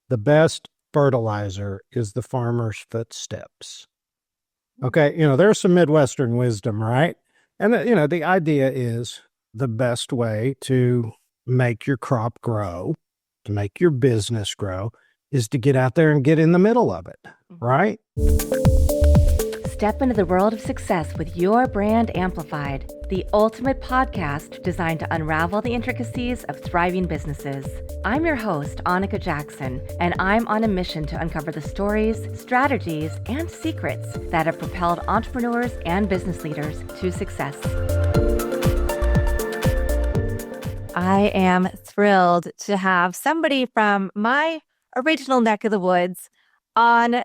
the best fertilizer is the farmer's footsteps. Okay, there's some Midwestern wisdom, right? And, the idea is the best way to make your crop grow, to make your business grow, is to get out there and get in the middle of it, right? Step into the world of success with your brand amplified, the ultimate podcast designed to unravel the intricacies of thriving businesses. I'm your host, Annika Jackson, and I'm on a mission to uncover the stories, strategies, and secrets that have propelled entrepreneurs and business leaders to success. I am thrilled to have somebody from my original neck of the woods on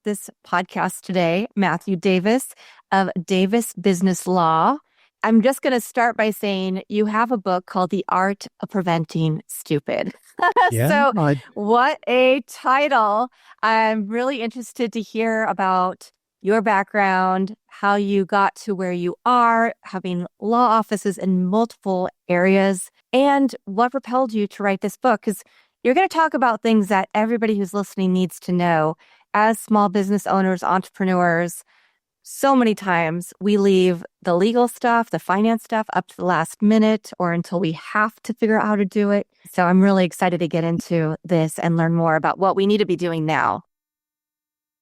this podcast today, Matthew Davis of Davis Business Law. I'm just going to start by saying you have a book called The Art of Preventing Stupid. What a title. I'm really interested to hear about your background, how you got to where you are, having law offices in multiple areas, and what propelled you to write this book. Because you're going to talk about things that everybody who's listening needs to know. As small business owners, entrepreneurs, so many times we leave the legal stuff, the finance stuff up to the last minute or until we have to figure out how to do it. So I'm really excited to get into this and learn more about what we need to be doing now.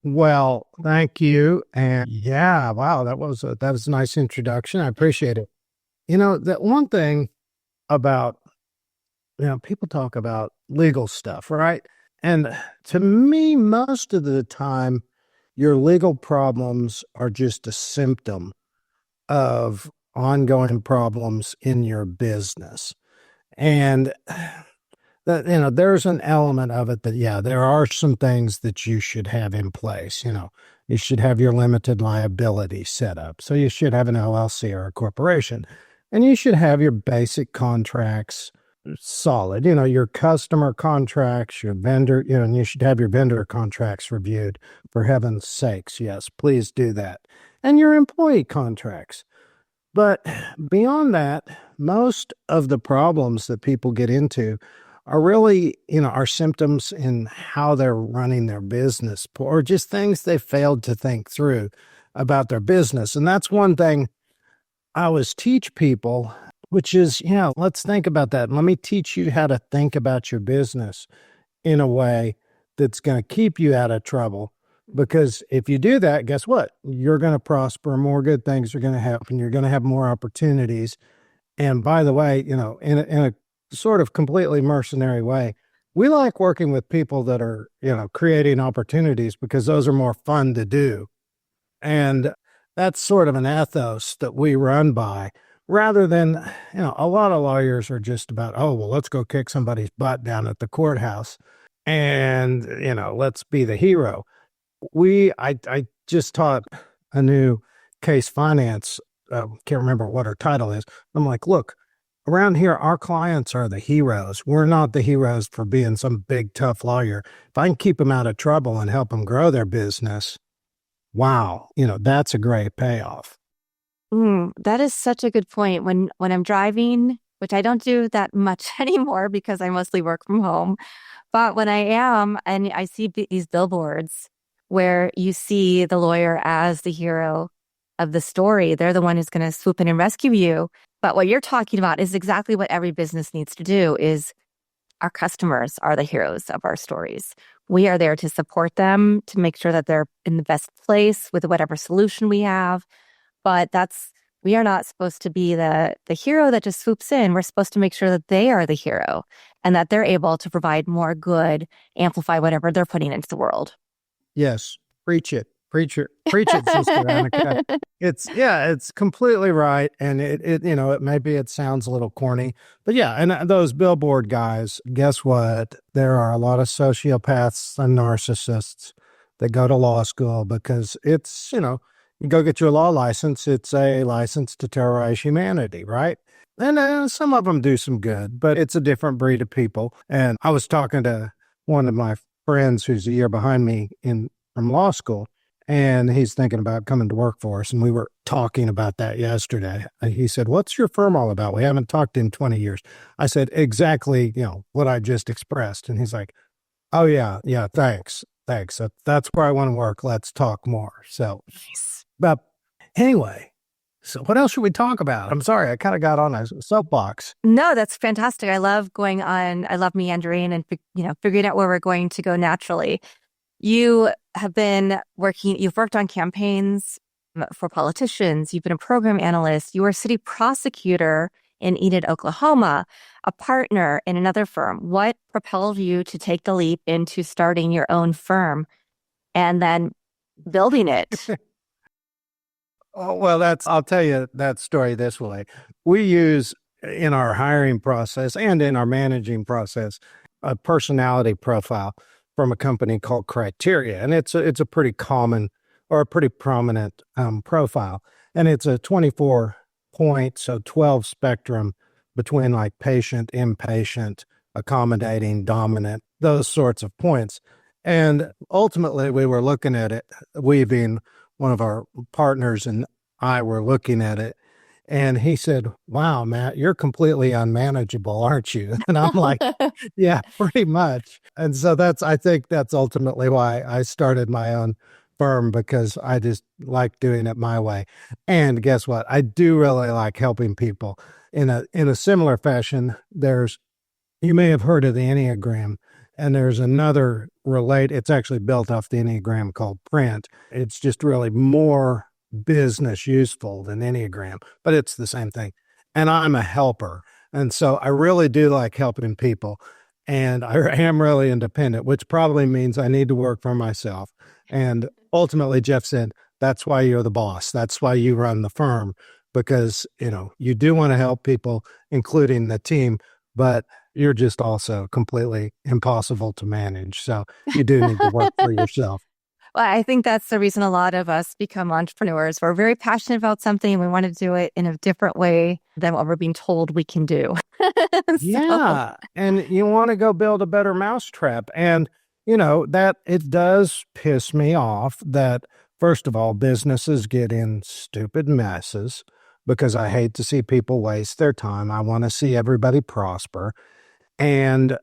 Well, thank you. And yeah, wow, that was a nice introduction. I appreciate it. That one thing about, people talk about legal stuff, right? And to me, most of the time, your legal problems are just a symptom of ongoing problems in your business. And that, there's an element of it that, there are some things that you should have in place. You should have your limited liability set up. So you should have an LLC or a corporation, and you should have your basic contracts solid, your customer contracts, your vendor, and you should have your vendor contracts reviewed, for heaven's sakes. Yes, please do that. And your employee contracts. But beyond that, most of the problems that people get into are really, are symptoms in how they're running their business, or just things they failed to think through about their business. And that's one thing I always teach people, which is, let's think about that. Let me teach you how to think about your business in a way that's going to keep you out of trouble. Because if you do that, guess what? You're going to prosper. More good things are going to happen. You're going to have more opportunities. And by the way, in a sort of completely mercenary way, we like working with people that are, creating opportunities because those are more fun to do. And that's sort of an ethos that we run by. Rather than, a lot of lawyers are just about, let's go kick somebody's butt down at the courthouse and, let's be the hero. I just taught a new case finance, can't remember what her title is. I'm like, look, around here, our clients are the heroes. We're not the heroes for being some big, tough lawyer. If I can keep them out of trouble and help them grow their business, wow, that's a great payoff. That is such a good point. When I'm driving, which I don't do that much anymore because I mostly work from home, but when I am and I see these billboards where you see the lawyer as the hero of the story, they're the one who's going to swoop in and rescue you. But what you're talking about is exactly what every business needs to do. Is our customers are the heroes of our stories. We are there to support them, to make sure that they're in the best place with whatever solution we have. But we are not supposed to be the hero that just swoops in. We're supposed to make sure that they are the hero and that they're able to provide more good, amplify whatever they're putting into the world. Yes. Preach it, Sister Annika. It's completely right. And it sounds a little corny, but and those billboard guys, guess what? There are a lot of sociopaths and narcissists that go to law school because it's, you go get your law license. It's a license to terrorize humanity, right? And some of them do some good, but it's a different breed of people. And I was talking to one of my friends who's a year behind me from law school, and he's thinking about coming to work for us. And we were talking about that yesterday. He said, "What's your firm all about? We haven't talked in 20 years. I said, exactly, what I just expressed. And he's like, Oh yeah, yeah. Thanks, thanks. That's where I want to work. Let's talk more. So, Nice. but anyway, so what else should we talk about? I'm sorry, I kind of got on a soapbox. No, that's fantastic. I love meandering and, figuring out where we're going to go naturally. You've worked on campaigns for politicians. You've been a program analyst. You were a city prosecutor in Enid, Oklahoma, a partner in another firm. What propelled you to take the leap into starting your own firm and then building it? Oh, well, I'll tell you that story this way. We use in our hiring process and in our managing process a personality profile from a company called Criteria. And it's a pretty common or a pretty prominent profile. And it's a 24 point, so 12 spectrum between like patient, impatient, accommodating, dominant, those sorts of points. And ultimately, we were looking at it, we being one of our partners and I were looking at it, and he said, "Wow, Matt, you're completely unmanageable, aren't you?" And I'm like, "Yeah, pretty much." And so I think that's ultimately why I started my own firm because I just like doing it my way. And guess what? I do really like helping people in a similar fashion. You may have heard of the Enneagram, and there's another it's actually built off the Enneagram called Print. It's just really more business useful than Enneagram, but it's the same thing. And I'm a helper. And so I really do like helping people. And I am really independent, which probably means I need to work for myself. And ultimately, Jeff said, that's why you're the boss. That's why you run the firm, because, you do want to help people, including the team, but you're just also completely impossible to manage. So you do need to work for yourself. Well, I think that's the reason a lot of us become entrepreneurs. We're very passionate about something and we want to do it in a different way than what we're being told we can do. So, Yeah. And you want to go build a better mousetrap. And, that it does piss me off that, first of all, businesses get in stupid messes because I hate to see people waste their time. I want to see everybody prosper. And,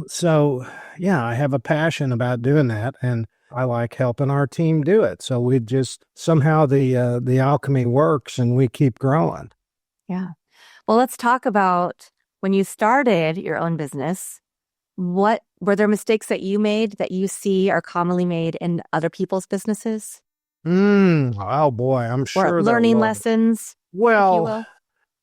so yeah, I have a passion about doing that. And I like helping our team do it. So we just somehow the alchemy works and we keep growing. yeah. Well, let's talk about when you started your own business. What were there mistakes that you made that you see are commonly made in other people's businesses Oh boy, I'm or sure there learning were. lessons, if you Well, will?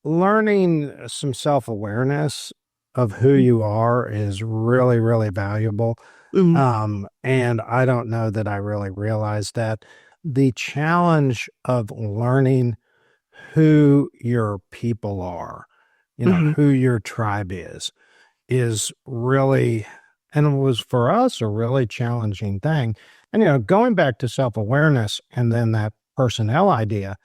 learning some self-awareness of who you are is really, really valuable. Mm. And I don't know that I really realized that. The challenge of learning who your people are, Hmm. who your tribe is really, and it was for us a really challenging thing. And, going back to self awareness and then that personnel idea,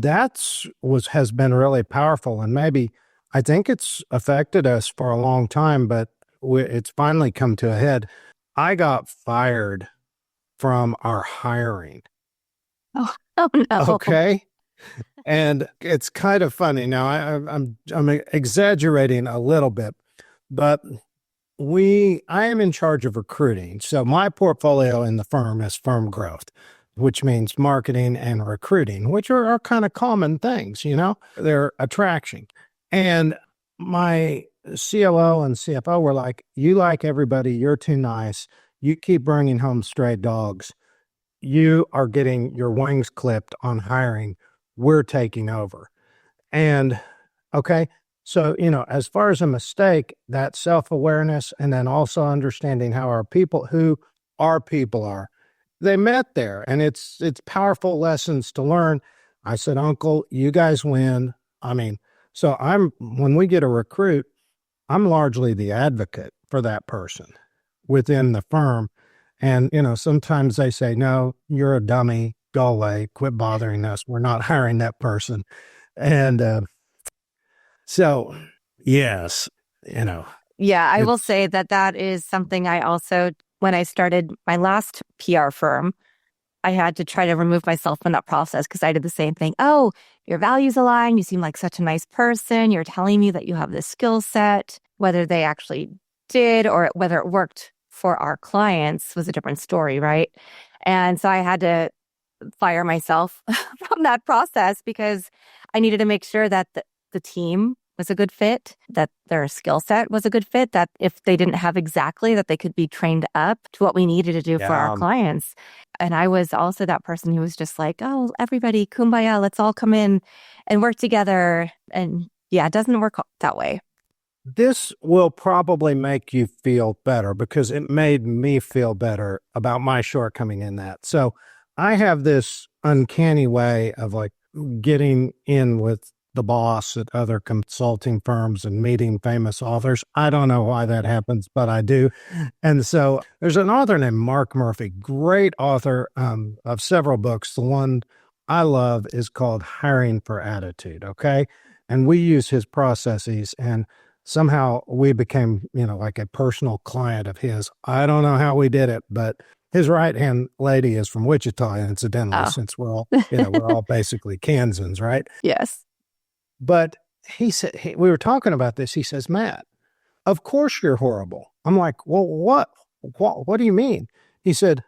has been really powerful. And maybe I think it's affected us for a long time, but it's finally come to a head. I got fired from our hiring. Oh, oh no. Okay. And it's kind of funny. Now I'm exaggerating a little bit, but I am in charge of recruiting. So my portfolio in the firm is firm growth, which means marketing and recruiting, which are kind of common things, they're attraction. And my COO and CFO were like, you like everybody. You're too nice. You keep bringing home stray dogs. You are getting your wings clipped on hiring. We're taking over. And okay. So, as far as a mistake, that self awareness and then also understanding who our people are, they met there and it's powerful lessons to learn. I said, Uncle, you guys win. I mean, so when we get a recruit, I'm largely the advocate for that person within the firm. And, sometimes they say, no, you're a dummy. Go away. Quit bothering us. We're not hiring that person. And, so, yes, Yeah, I will it's say that is something I also, when I started my last PR firm, I had to try to remove myself from that process because I did the same thing. Oh, your values align. You seem like such a nice person. You're telling me that you have this skill set, whether they actually did or whether it worked for our clients was a different story, right? And so I had to fire myself from that process because I needed to make sure that the team was a good fit, that their skill set was a good fit, that if they didn't have exactly, that they could be trained up to what we needed to do for our Yeah. clients. And I was also that person who was just like, oh, everybody, kumbaya, let's all come in and work together. And yeah, it doesn't work that way. This will probably make you feel better because it made me feel better about my shortcoming in that. So I have this uncanny way of like getting in with the boss at other consulting firms and meeting famous authors. I don't know why that happens, but I do. And so there's an author named Mark Murphy, great author of several books. The one I love is called Hiring for Attitude. Okay. And we use his processes, and somehow we became, like a personal client of his. I don't know how we did it, but his right hand lady is from Wichita, incidentally, Oh, since we're all basically Kansans, right? yes. But he said, we were talking about this. He says, Matt, of course you're horrible. I'm like, well, what do you mean? He said,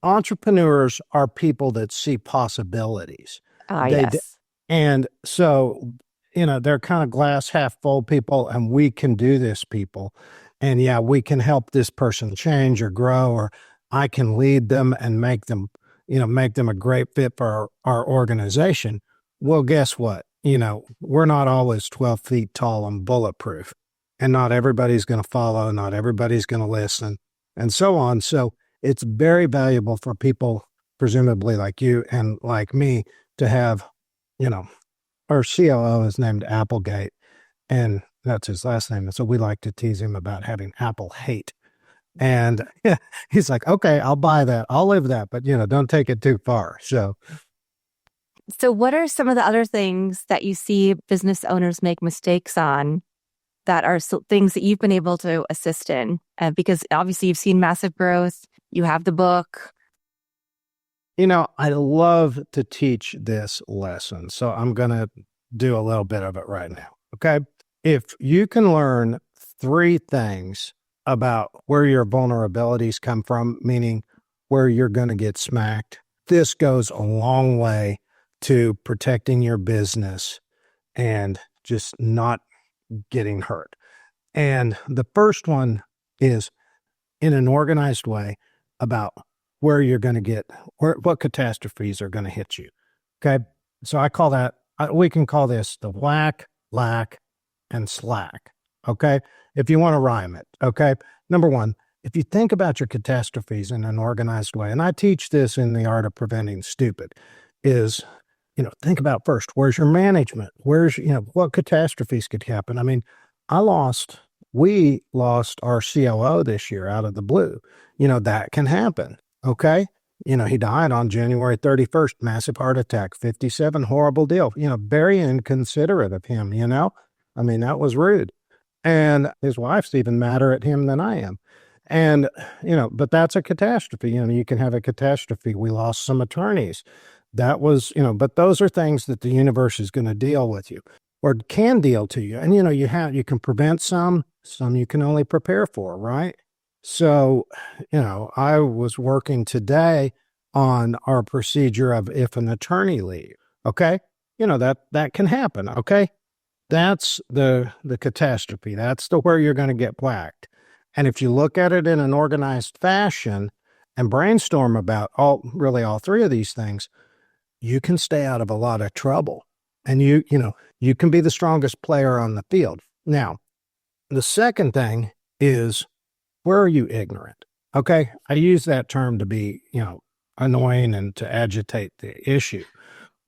entrepreneurs are people that see possibilities. Ah, They d- yes. and so they're kind of glass half full people, and we can do this, people. And yeah, we can help this person change or grow, or I can lead them and make them a great fit for our organization. Well, guess what? We're not always 12 feet tall and bulletproof, and not everybody's going to follow, not everybody's going to listen, and so on. So it's very valuable for people, presumably like you and like me, to have, our COO is named Applegate, and that's his last name. And so we like to tease him about having Apple hate. And yeah, he's like, okay, I'll buy that. I'll live that, but don't take it too far. So So, what are some of the other things that you see business owners make mistakes on that are things that you've been able to assist in? Because obviously you've seen massive growth, you have the book. I love to teach this lesson. So I'm going to do a little bit of it right now. Okay. If you can learn 3 things about where your vulnerabilities come from, meaning where you're going to get smacked, this goes a long way to protecting your business and just not getting hurt. And the first one is in an organized way about where you're going to get, what catastrophes are going to hit you. Okay. So I call that, we can call this the whack, lack, and slack. Okay. If you want to rhyme it. Okay. Number one, if you think about your catastrophes in an organized way, and I teach this in The Art of Preventing Stupid, is, think about first, where's your management? Where's, what catastrophes could happen? I mean, we lost our COO this year out of the blue. That can happen. Okay. He died on January 31st, massive heart attack, 57, horrible deal. Very inconsiderate of him, I mean, that was rude. And his wife's even madder at him than I am. And, but that's a catastrophe. You can have a catastrophe. We lost some attorneys. That was, but those are things that the universe is going to deal with you or can deal to you. And, you can prevent some you can only prepare for, right? So, I was working today on our procedure of if an attorney leaves, okay? That can happen, okay? That's the catastrophe. That's where you're going to get whacked. And if you look at it in an organized fashion and brainstorm about all 3 of these things, you can stay out of a lot of trouble. And you can be the strongest player on the field. Now, the second thing is, where are you ignorant? Okay. I use that term to be, annoying and to agitate the issue.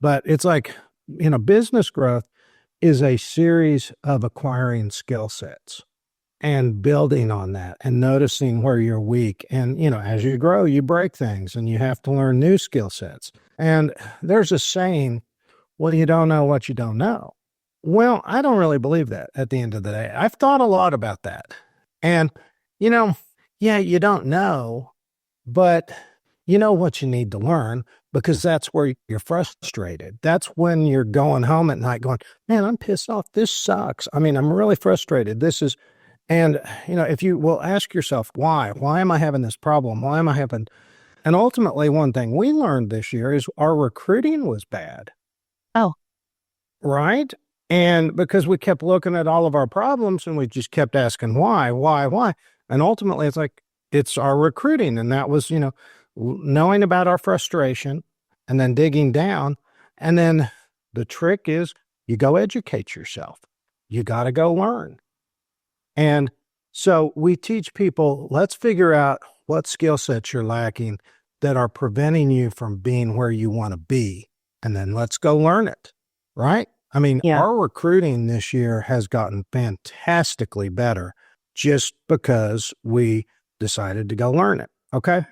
But it's like, business growth is a series of acquiring skill sets and building on that and noticing where you're weak. And, as you grow, you break things and you have to learn new skill sets. And there's a saying, well, you don't know what you don't know. Well, I don't really believe that at the end of the day. I've thought a lot about that. And, yeah, you don't know, but you know what you need to learn because that's where you're frustrated. That's when you're going home at night going, man, I'm pissed off. This sucks. I mean, I'm really frustrated. And, if you will ask yourself, why am I having this problem? Why am I having, and ultimately one thing we learned this year is our recruiting was bad. Oh, Right. And because we kept looking at all of our problems and we just kept asking why. And ultimately it's like, it's our recruiting. And that was, knowing about our frustration and then digging down. And then the trick is you go educate yourself. You got to go learn. And so we teach people, let's figure out what skill sets you're lacking that are preventing you from being where you want to be. And then let's go learn it. Right. I mean, yeah. our recruiting this year has gotten fantastically better just because we decided to go learn it. Okay.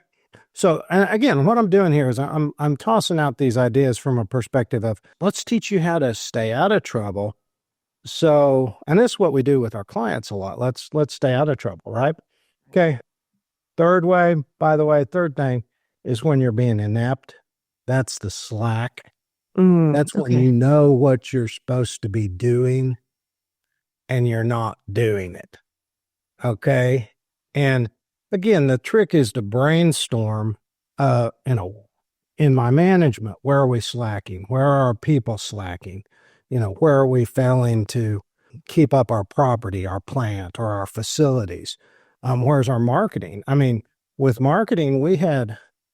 So, and again, what I'm doing here is I'm tossing out these ideas from a perspective of let's teach you how to stay out of trouble. So, and this is what we do with our clients a lot. Let's stay out of trouble, right? Okay. Third way, by the way, third thing is when you're being inept. That's the slack. That's when Okay. you know what you're supposed to be doing and you're not doing it. Okay. And again, the trick is to brainstorm, in my management, where are we slacking? Where are our people slacking? Where are we failing to keep up our property, our plant, or our facilities? Where's our marketing? I mean, with marketing,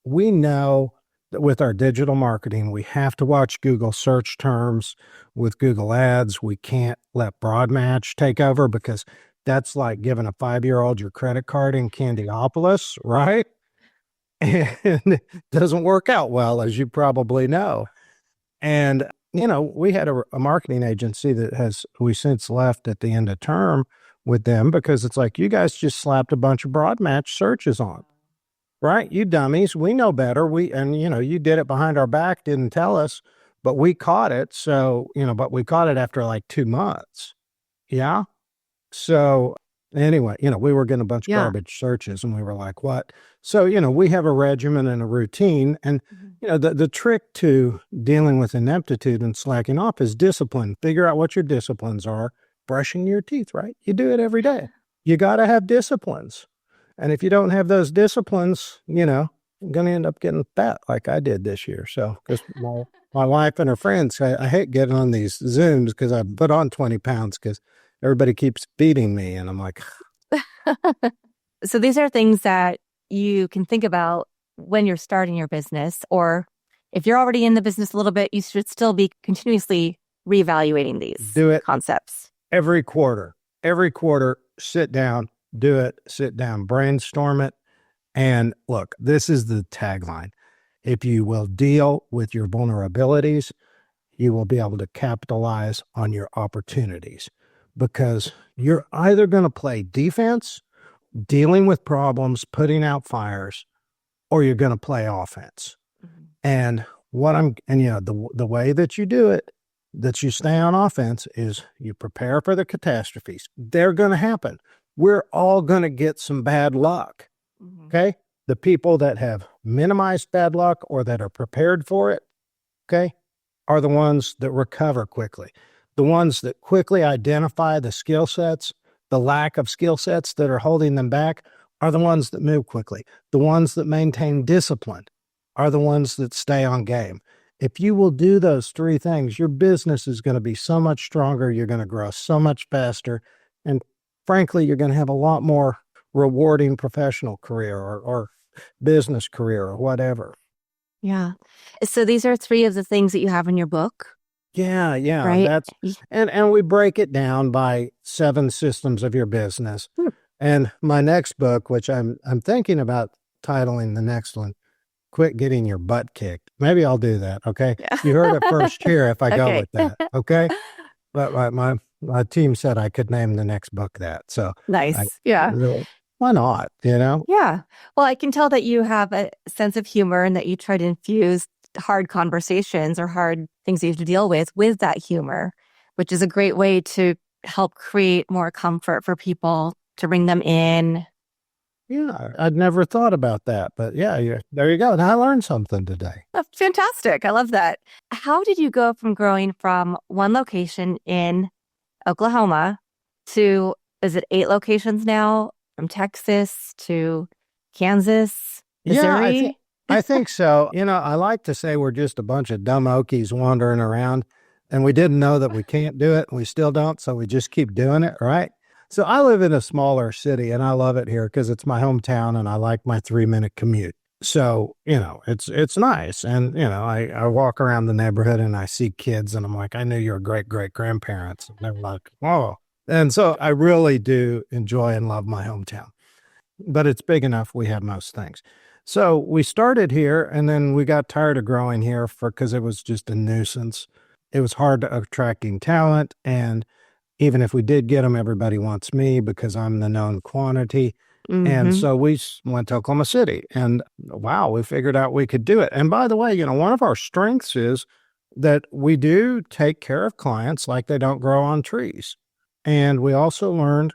we know that with our digital marketing, we have to watch Google search terms. With Google Ads, we can't let broad match take over because that's like giving a 5-year-old your credit card in Candyopolis, right? And it doesn't work out well, as you probably know. And, we had a marketing agency that we since left at the end of term with them because it's like, you guys just slapped a bunch of broad match searches on, right? You dummies, we know better. You did it behind our back, didn't tell us, but we caught it. So, but we caught it after like 2 months. Yeah. So anyway, we were getting a bunch of Yeah. garbage searches and we were like, what? So, we have a regimen and a routine. And, the trick to dealing with ineptitude and slacking off is discipline. Figure out what your disciplines are. Brushing your teeth, right? You do it every day. You got to have disciplines. And if you don't have those disciplines, you're going to end up getting fat like I did this year. So, because my wife and her friends, I hate getting on these Zooms because I put on 20 pounds because everybody keeps beating me. And I'm like, So these are things that you can think about when you're starting your business, or if you're already in the business a little bit, you should still be continuously reevaluating these do it concepts. every quarter, sit down, do it, sit down, brainstorm it. And look, this is the tagline. If you will deal with your vulnerabilities, you will be able to capitalize on your opportunities because you're either going to play defense, dealing with problems, putting out fires, or you're going to play offense. Mm-hmm. And the way that you do it, that you stay on offense is you prepare for the catastrophes. They're going to happen. We're all going to get some bad luck. Mm-hmm. Okay. The people that have minimized bad luck or that are prepared for it, okay, are the ones that recover quickly. The ones that quickly identify the skill sets, the lack of skill sets that are holding them back are the ones that move quickly. The ones that maintain discipline are the ones that stay on game. If you will do those three things, your business is going to be so much stronger. You're going to grow so much faster. And frankly, you're going to have a lot more rewarding professional career or business career or whatever. Yeah. So these are 3 of the things that you have in your book. Yeah. Right. That's and we break it down by 7 systems of your business. And my next book, which I'm thinking about titling the next one, Quit Getting Your Butt Kicked. Maybe I'll do that. Okay. Yeah. You heard it first here if I go Okay. with that. Okay. But my team said I could name the next book that. So Nice. Yeah. why not? Yeah. Well, I can tell that you have a sense of humor and that you try to infuse hard conversations or hard things that you have to deal with that humor, which is a great way to help create more comfort for people, to bring them in. Yeah, I'd never thought about that, but yeah, there you go. And I learned something today. Oh, fantastic. I love that. How did you go from growing from one location in Oklahoma to is it 8 locations now from Texas to Kansas, Yeah, Missouri? I think so. I like to say we're just a bunch of dumb Okies wandering around, and we didn't know that we can't do it, and we still don't, so we just keep doing it, right? So I live in a smaller city, and I love it here because it's my hometown, and I like my 3-minute commute. So it's nice, and I walk around the neighborhood and I see kids, and I'm like, I knew you were great grandparents, and they're like, oh, and so I really do enjoy and love my hometown, but it's big enough we have most things. So we started here and then we got tired of growing here because it was just a nuisance. It was hard to attracting talent. And even if we did get them, everybody wants me because I'm the known quantity. And Mm-hmm. so we went to Oklahoma City and wow, we figured out we could do it. And by the way, one of our strengths is that we do take care of clients like they don't grow on trees. And we also learned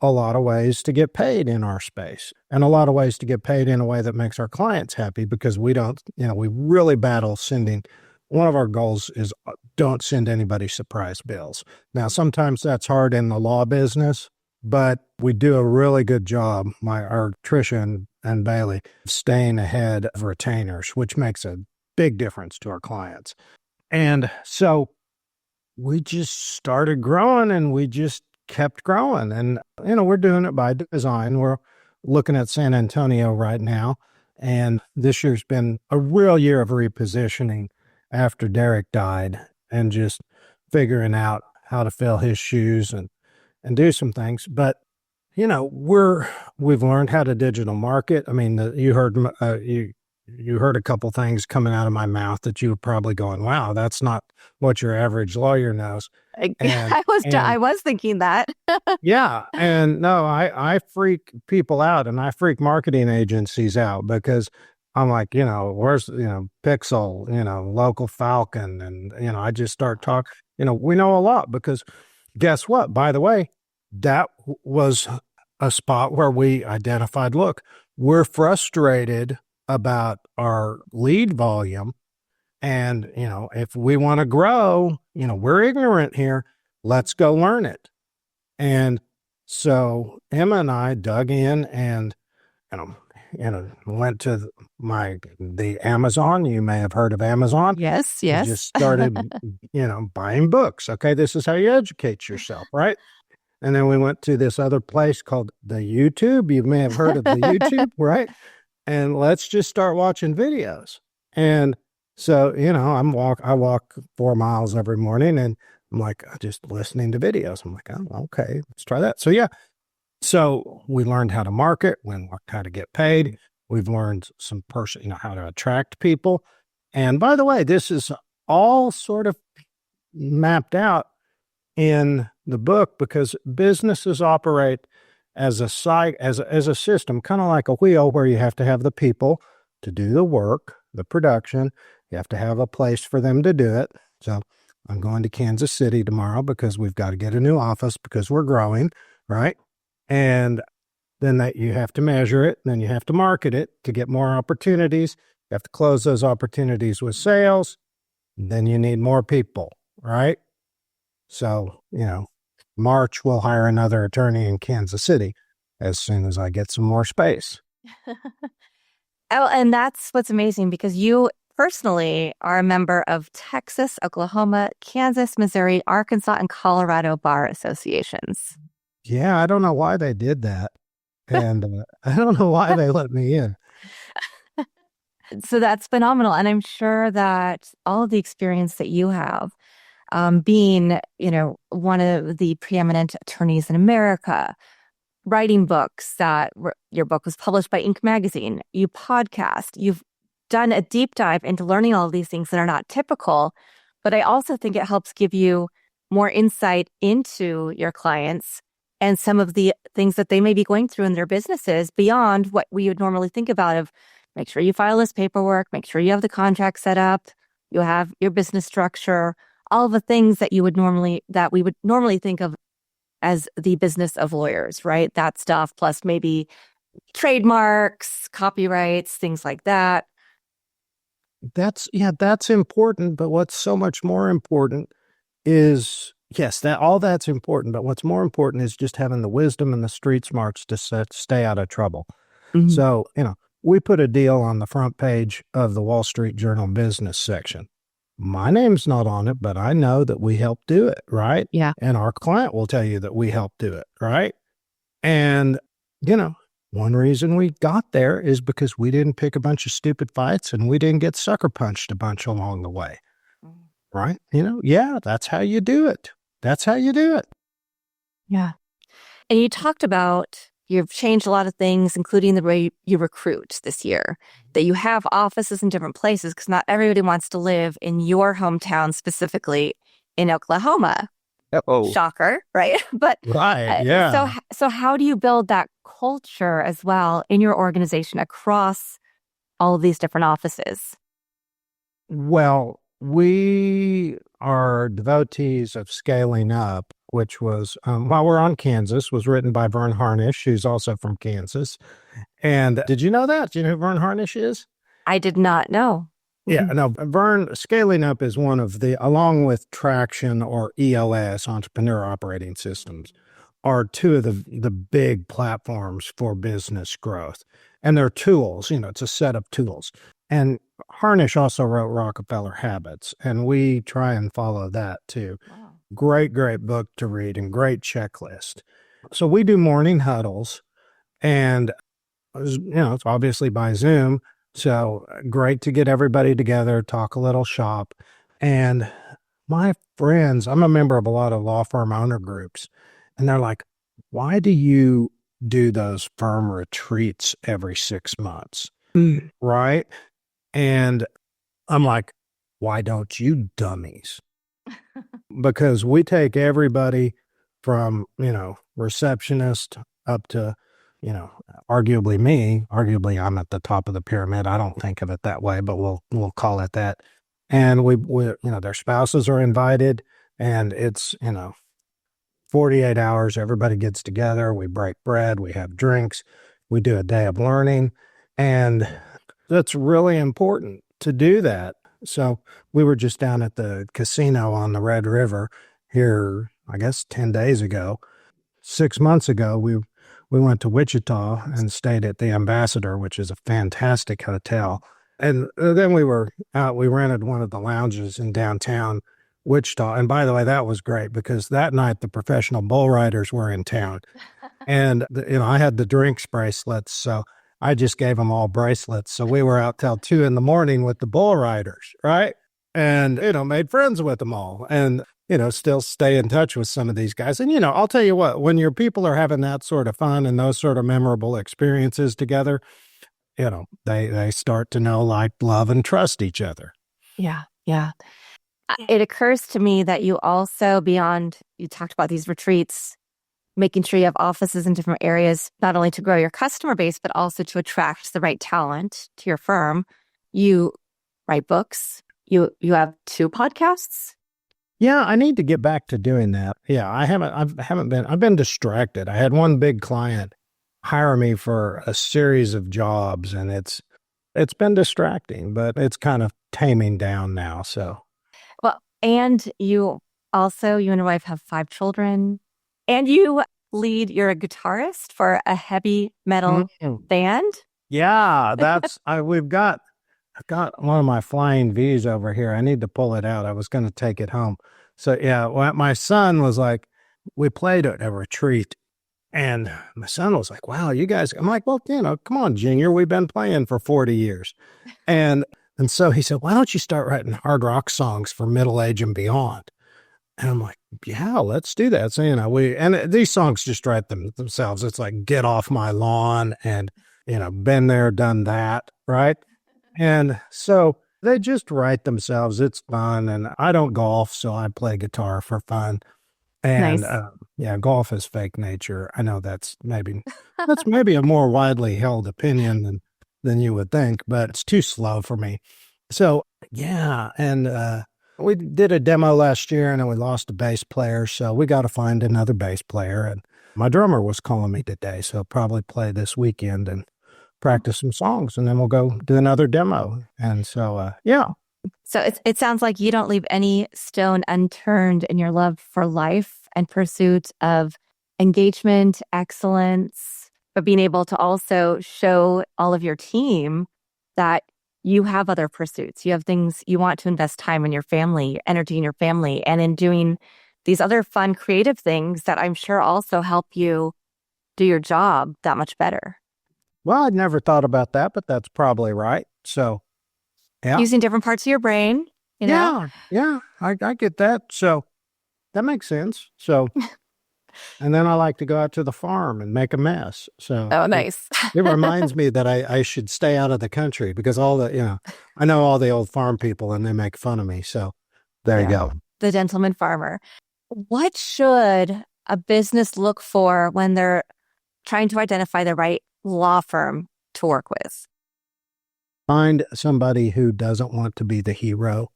a lot of ways to get paid in our space and a lot of ways to get paid in a way that makes our clients happy because we don't, we really battle sending. One of our goals is don't send anybody surprise bills. Now, sometimes that's hard in the law business, but we do a really good job, our Tricia and Bailey, staying ahead of retainers, which makes a big difference to our clients. And so we just started growing and we just kept growing. And, we're doing it by design. We're looking at San Antonio right now. And this year's been a real year of repositioning after Derek died and just figuring out how to fill his shoes and do some things. But, we've learned how to digital market. I mean, you heard a couple things coming out of my mouth that you were probably going, wow, that's not what your average lawyer knows. And I was thinking that. yeah, and no, I freak people out and I freak marketing agencies out because I'm like, where's Pixel, local Falcon, and I just start talking. We know a lot because guess what? By the way, that was a spot where we identified, look, we're frustrated about our lead volume. And, if we want to grow, we're ignorant here. Let's go learn it. And so Emma and I dug in and, went to the Amazon. You may have heard of Amazon. Yes, We yes. just started, buying books. Okay. This is how you educate yourself, right? And then we went to this other place called the YouTube. You may have heard of the YouTube, right? And let's just start watching videos. And so, I walk 4 miles every morning and I'm like, just listening to videos. I'm like, oh, okay, let's try that. So, yeah. So we learned how to market, we learned how to get paid. We've learned some how to attract people. And by the way, this is all sort of mapped out in the book because businesses operate as a system, kind of like a wheel where you have to have the people to do the work, the production. You have to have a place for them to do it. So I'm going to Kansas City tomorrow because we've got to get a new office because we're growing, right? And then you have to measure it, then you have to market it to get more opportunities. You have to close those opportunities with sales. Then you need more people, right? So, March we'll hire another attorney in Kansas City as soon as I get some more space. Oh, and that's what's amazing because you personally are a member of Texas, Oklahoma, Kansas, Missouri, Arkansas, and Colorado bar associations. Yeah, I don't know why they did that. And I don't know why they let me in. So that's phenomenal. And I'm sure that all of the experience that you have, being, one of the preeminent attorneys in America, writing books your book was published by Inc. magazine, you podcast, you've done a deep dive into learning all of these things that are not typical, but I also think it helps give you more insight into your clients and some of the things that they may be going through in their businesses beyond what we would normally think about of make sure you file this paperwork, make sure you have the contract set up, you have your business structure, all the things that we would normally think of as the business of lawyers, right? That stuff, plus maybe trademarks, copyrights, things like that. That's important. But what's so much more important is yes, that all that's important. But what's more important is just having the wisdom and the street smarts to stay out of trouble. Mhm. So, we put a deal on the front page of the Wall Street Journal business section. My name's not on it, but I know that we helped do it, right? Yeah. And our client will tell you that we helped do it, right? And, you know, one reason we got there is because we didn't pick a bunch of stupid fights and we didn't get sucker punched a bunch along the way, Mm. right? Yeah, that's how you do it. That's how you do it. Yeah. And you talked about you've changed a lot of things, including the way you recruit this year, that you have offices in different places because not everybody wants to live in your hometown, specifically in Oklahoma. Oh, Shocker, right? But right. Yeah. so how do you build that culture as well in your organization across all of these different offices? Well, we are devotees of scaling up, which was, while we're on Kansas, was written by Vern Harnish, who's also from Kansas. And did you know that? Do you know who Vern Harnish is? I did not know. Yeah, no, Vern, scaling up is one of the, along with Traction or EOS, Entrepreneur Operating Systems, are two of the big platforms for business growth. And they're tools, it's a set of tools. And Harnish also wrote Rockefeller Habits, and we try and follow that too. Wow. Great, great book to read and great checklist. So we do morning huddles, and it's obviously by Zoom. So great to get everybody together, talk a little shop. And my friends, I'm a member of a lot of law firm owner groups, and they're like, why do you do those firm retreats every 6 months? Mm. Right. And I'm like, why don't you dummies? Because we take everybody from, receptionist up to, arguably me. Arguably, I'm at the top of the pyramid. I don't think of it that way, but we'll call it that. And we their spouses are invited, and it's 48 hours. Everybody gets together. We break bread. We have drinks. We do a day of learning, and that's really important to do that. So we were just down at the casino on the Red River here, I guess 10 days ago. 6 months ago, we went to Wichita and stayed at the Ambassador, which is a fantastic hotel. And then we were out, we rented one of the lounges in downtown Wichita. And by the way, that was great because that night the professional bull riders were in town. And, I had the drinks bracelets. So I just gave them all bracelets. So we were out till 2 a.m. with the bull riders, right? And, made friends with them all. And, still stay in touch with some of these guys. And, I'll tell you what, when your people are having that sort of fun and those sort of memorable experiences together, they start to know, like, love, and trust each other. Yeah. Yeah. It occurs to me that you also, beyond, you talked about these retreats, making sure you have offices in different areas, not only to grow your customer base, but also to attract the right talent to your firm. You write books. You have 2 podcasts. Yeah, I need to get back to doing that. Yeah, I've been distracted. I had one big client hire me for a series of jobs, and it's been distracting, but it's kind of taming down now. So, well, and you and your wife have 5 children, and you're a guitarist for a heavy metal band. Yeah, I've got one of my flying V's over here. I need to pull it out. I was going to take it home. So yeah, my son was like, we played at a retreat, and my son was like, wow, you guys, I'm like, well, come on, Junior, we've been playing for 40 years. And so he said, why don't you start writing hard rock songs for middle age and beyond? And I'm like, yeah, let's do that. So, these songs just write themselves. It's like, get off my lawn and, been there, done that. Right. And so they just write themselves. It's fun. And I don't golf, so I play guitar for fun. And Nice. yeah, golf is fake nature. I know that's maybe a more widely held opinion than you would think, but it's too slow for me. So yeah, and we did a demo last year, and then we lost a bass player, so we got to find another bass player. And my drummer was calling me today, so I'll probably play this weekend and practice some songs, and then we'll go do another demo. And so yeah. So it sounds like you don't leave any stone unturned in your love for life and pursuit of engagement, excellence, but being able to also show all of your team that you have other pursuits. You have things you want to invest time in your family, energy in your family, and in doing these other fun, creative things that I'm sure also help you do your job that much better. Well, I'd never thought about that, but that's probably right. So, yeah, Using different parts of your brain, you know? yeah, I get that. So that makes sense. So, and then I like to go out to the farm and make a mess. So Oh, nice. it reminds me that I should stay out of the country because all the, I know all the old farm people and they make fun of me. So there you Yeah. go. The gentleman farmer. What should a business look for when they're trying to identify the right law firm to work with? Find somebody who doesn't want to be the hero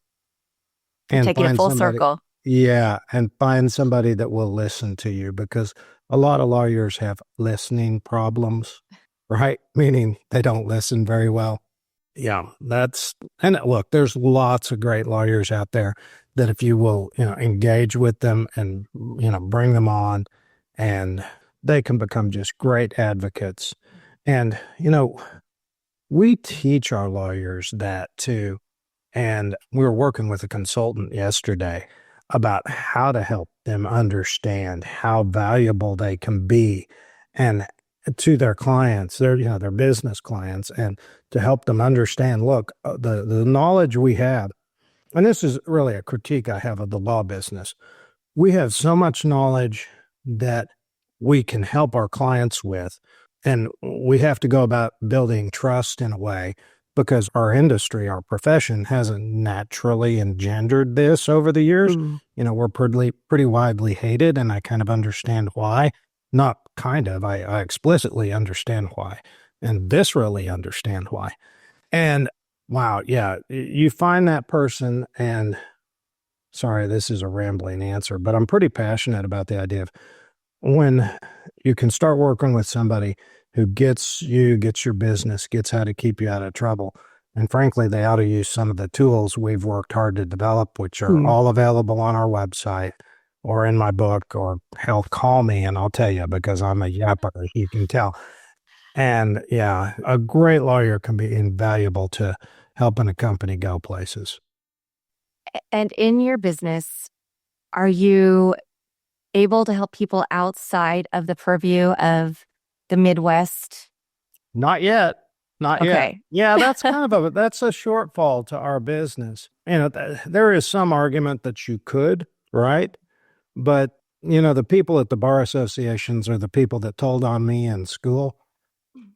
and Taking it find full somebody, circle. yeah, and find somebody that will listen to you because a lot of lawyers have listening problems, right? Meaning they don't listen very well. Yeah, and look, there's lots of great lawyers out there that if you will, engage with them and, bring them on and they can become just great advocates. And, we teach our lawyers that too. And we were working with a consultant yesterday about how to help them understand how valuable they can be and to their clients, their business clients, and to help them understand, look, the knowledge we have, and this is really a critique I have of the law business. We have so much knowledge that we can help our clients with, and we have to go about building trust in a way because our industry, our profession hasn't naturally engendered this over the years. Mm. We're pretty widely hated, and I kind of understand why. Not kind of, I explicitly understand why, and viscerally understand why. And wow, yeah, you find that person, and sorry, this is a rambling answer, but I'm pretty passionate about the idea of when you can start working with somebody who gets you, gets your business, gets how to keep you out of trouble. And frankly, they ought to use some of the tools we've worked hard to develop, which are Mm. all available on our website or in my book, or hell, call me and I'll tell you because I'm a yapper, you can tell. And yeah, a great lawyer can be invaluable to helping a company go places. And in your business, are you able to help people outside of the purview of the Midwest? Not yet. Not yet. Okay. Yeah, that's a shortfall to our business. There is some argument that you could, right? But, the people at the bar associations are the people that told on me in school,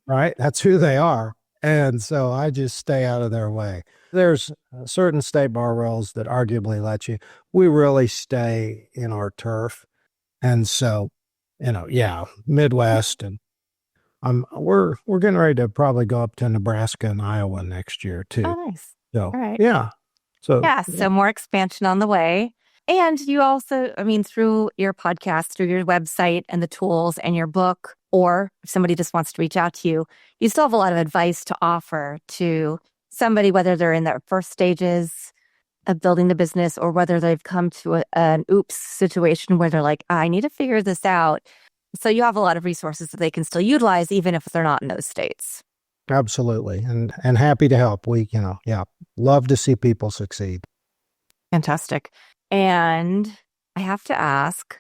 right? That's who they are. And so I just stay out of their way. There's certain state bar rules that arguably let you. We really stay in our turf. And so, yeah, Midwest and we're getting ready to probably go up to Nebraska and Iowa next year Oh, too. nice. So All right. yeah. So Yeah. So more expansion on the way. And you also, I mean, through your podcast, through your website and the tools and your book, or if somebody just wants to reach out to you, you still have a lot of advice to offer to somebody, whether they're in their first stages of building the business or whether they've come to an oops situation where they're like, I need to figure this out. So you have a lot of resources that they can still utilize, even if they're not in those states. absolutely. And happy to help. We, yeah, love to see people succeed. Fantastic. And I have to ask,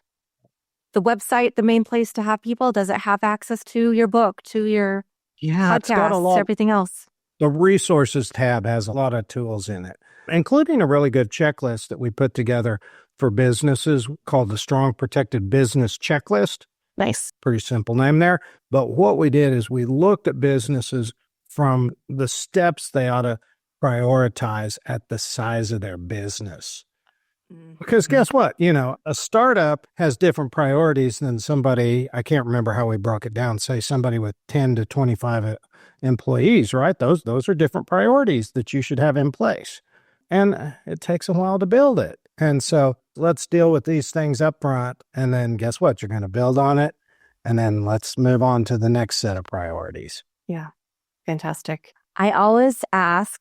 the website, the main place to have people, does it have access to your book, to your Yeah, it's got a podcasts, lot. everything else? The resources tab has a lot of tools in it, including a really good checklist that we put together for businesses called the Strong Protected Business Checklist. Nice. Pretty simple name there. But what we did is we looked at businesses from the steps they ought to prioritize at the size of their business. Because guess what? A startup has different priorities than somebody, I can't remember how we broke it down, say somebody with 10 to 25 employees, right? Those are different priorities that you should have in place. And it takes a while to build it. And so let's deal with these things up front. And then guess what? You're going to build on it. And then let's move on to the next set of priorities. Yeah. Fantastic. I always ask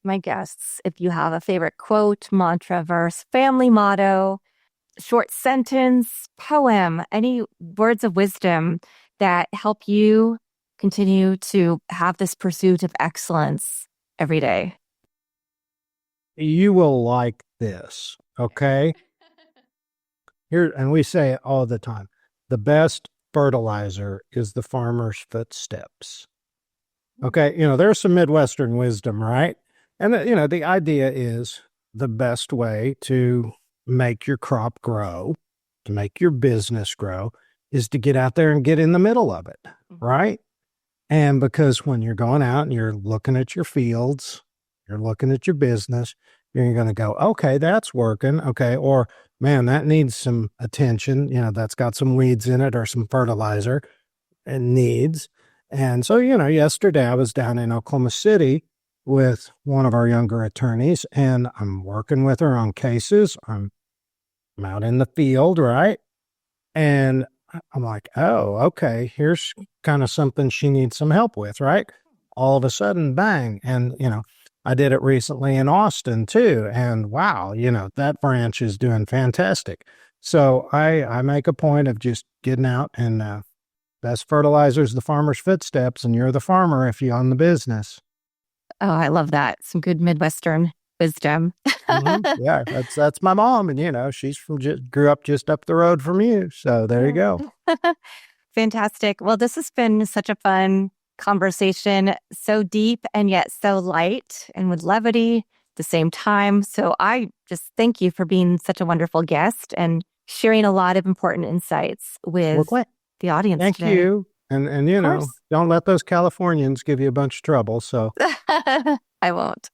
my guests if you have a favorite quote, mantra, verse, family motto, short sentence, poem, any words of wisdom that help you continue to have this pursuit of excellence every day. You will like this, okay? Here, and we say it all the time. The best fertilizer is the farmer's footsteps. Okay, there's some Midwestern wisdom, right? And, the idea is the best way to make your crop grow, to make your business grow, is to get out there and get in the middle of it, right? And because when you're going out and you're looking at your fields, you're looking at your business, you're going to go, okay, that's working. Okay. Or, man, that needs some attention. That's got some weeds in it or some fertilizer it needs. And so, yesterday I was down in Oklahoma City with one of our younger attorneys, and I'm working with her on cases. I'm out in the field, right? And I'm like, oh, okay, here's kind of something she needs some help with, right? All of a sudden, bang. And, I did it recently in Austin too. And wow, that branch is doing fantastic. So I make a point of just getting out and best fertilizer is the farmer's footsteps, and you're the farmer if you own the business. Oh, I love that. Some good Midwestern wisdom. Mm-hmm. Yeah, that's my mom, and she's grew up just up the road from you. So there you go. Fantastic. Well, this has been such a fun conversation, so deep and yet so light and with levity at the same time. So I just thank you for being such a wonderful guest and sharing a lot of important insights with the audience Thank today. you. And don't let those Californians give you a bunch of trouble. So I won't.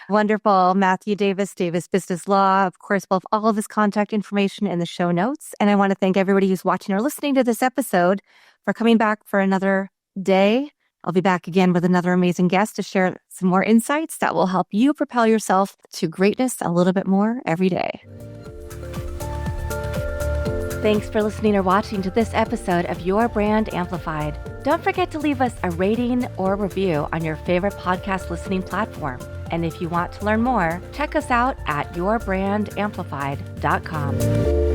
Wonderful. Matthew Davis, Davis Business Law. Of course, we'll have all of his contact information in the show notes. And I want to thank everybody who's watching or listening to this episode for coming back for another day. I'll be back again with another amazing guest to share some more insights that will help you propel yourself to greatness a little bit more every day. Thanks for listening or watching to this episode of Your Brand Amplified. Don't forget to leave us a rating or review on your favorite podcast listening platform. And if you want to learn more, check us out at yourbandamplified.com.